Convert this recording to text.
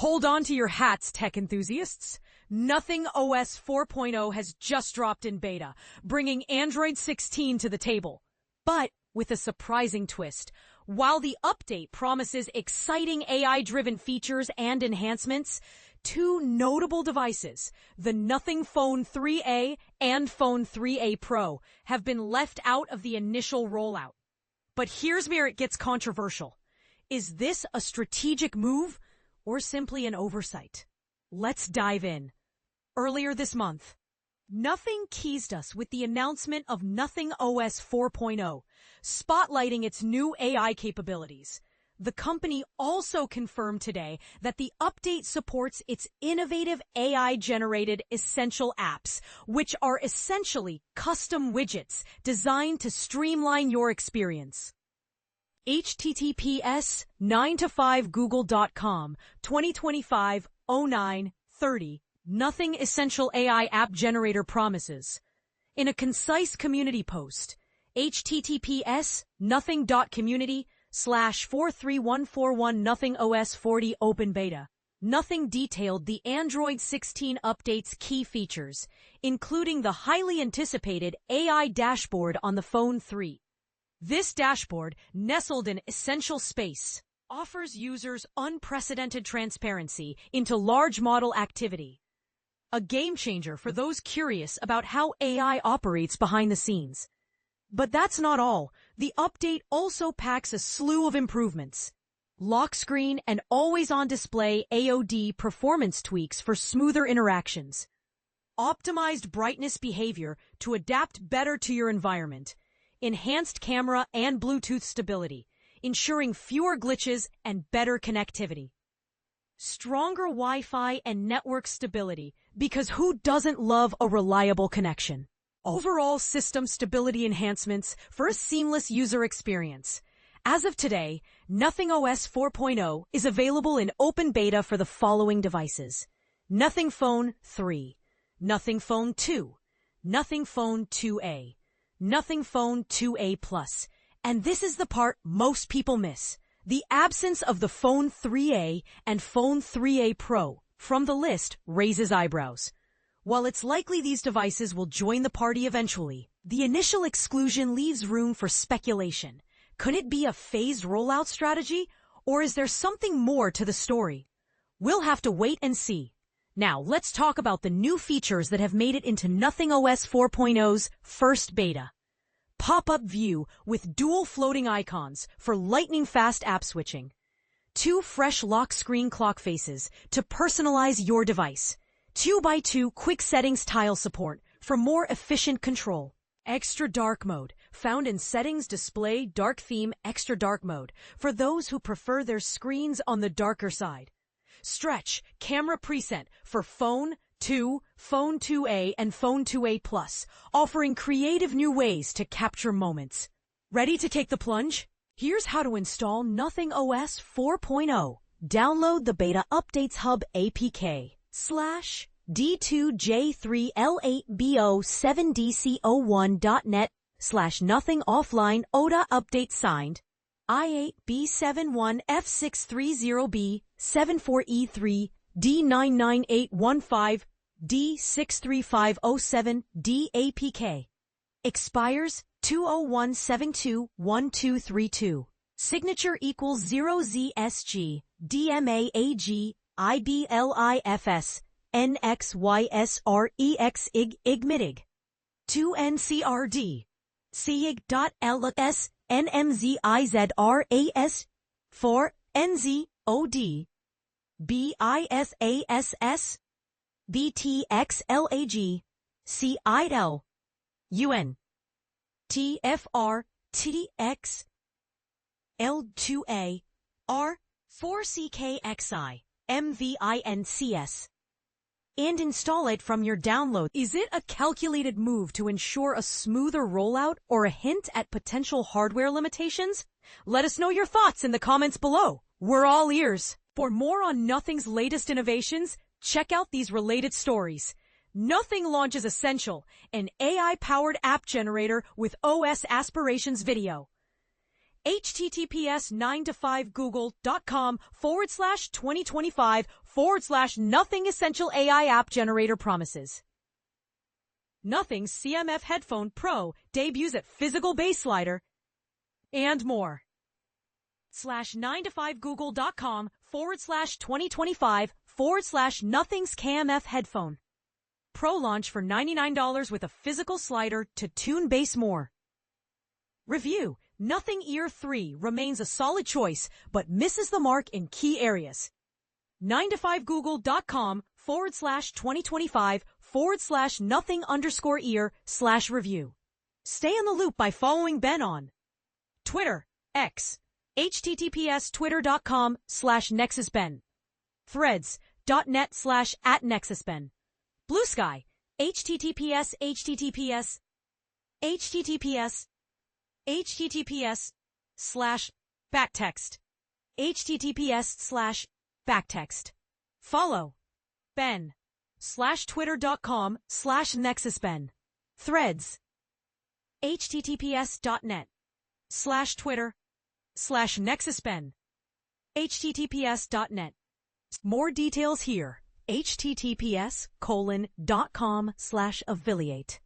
Hold on to your hats, tech enthusiasts. Nothing OS 4.0 has just dropped in beta, bringing Android 16 to the table. But with a surprising twist. While the update promises exciting AI-driven features and enhancements, two notable devices, the Nothing Phone 3A and Phone 3A Pro, have been left out of the initial rollout. But here's where it gets controversial. Is this a strategic move or simply an oversight? Let's dive in. Earlier this month, Nothing teased us with the announcement of Nothing OS 4.0, spotlighting its new AI capabilities. The company also confirmed today that the update supports its innovative AI-generated essential apps, which are essentially custom widgets designed to streamline your experience. https 9to5google.com 2025-09-30 Nothing Essential AI App Generator promises. In a concise community post, https nothing.community/43141 Nothing OS 40 Open Beta. Nothing detailed the Android 16 update's key features, including the highly anticipated AI dashboard on the Phone 3. This dashboard, nestled in essential space, offers users unprecedented transparency into large model activity. A game changer for those curious about how AI operates behind the scenes. But that's not all. The update also packs a slew of improvements. Lock screen and always-on display AOD performance tweaks for smoother interactions. Optimized brightness behavior to adapt better to your environment. Enhanced camera and Bluetooth stability, ensuring fewer glitches and better connectivity. Stronger Wi-Fi and network stability, because who doesn't love a reliable connection? Overall system stability enhancements for a seamless user experience. As of today, Nothing OS 4.0 is available in open beta for the following devices: Nothing Phone 3, Nothing Phone 2, Nothing Phone 2A, Nothing Phone 2A Plus, and this is the part most people miss. The absence of the Phone 3A and Phone 3A Pro from the list raises eyebrows. While it's likely these devices will join the party eventually, the initial exclusion leaves room for speculation. Could it be a phased rollout strategy, or is there something more to the story? We'll have to wait and see. Now, let's talk about the new features that have made it into Nothing OS 4.0's first beta. Pop-up view with dual floating icons for lightning-fast app switching. 2 fresh lock screen clock faces to personalize your device. 2x2 quick settings tile support for more efficient control. Extra dark mode, found in Settings Display Dark Theme Extra Dark Mode for those who prefer their screens on the darker side. Stretch camera preset for Phone 2, Phone 2A, and Phone 2A Plus, offering creative new ways to capture moments. Ready to take the plunge? Here's how to install Nothing OS 4.0. Download the Beta Updates Hub APK /D2J3L8BO7DC01.net/Nothing Offline OTA Update signed I8B71F630B74E3 D99815 D63507 DAPK. Expires 201721232. Signature equals 0ZSG DMAAG IBLIFS NXYSREX IGMIDIG 2NCRD CIG.LS NMZIZRAS 4 NZOD BISASS BTXLAG CIL UN TFR TX L2A R 4CKXI MVINCS and install it from your download. Is it a calculated move to ensure a smoother rollout or a hint at potential hardware limitations? Let us know your thoughts in the comments below. We're all ears. For more on Nothing's latest innovations, check out these related stories. Nothing launches Essential, an AI-powered app generator with OS aspirations video. https://google.com/2025/nothing essential AI app generator promises. Nothing CMF Headphone Pro debuts at physical bass slider and more. /9to5google.com/2025/nothing's KMF headphone. Pro launch for $99 with a physical slider to tune bass more. Review: Nothing Ear 3 remains a solid choice, but misses the mark in key areas. 9to5google.com/2025/nothing_ear/review. Stay in the loop by following Ben on Twitter, X, https://twitter.com/nexusben, threads.net/@nexusben, Blue Sky, https://backtext, https://backtext. Follow Ben /twitter.com/nexusben, threads, https://net/twitter/nexusben, https://net. More details here. https://com/affiliate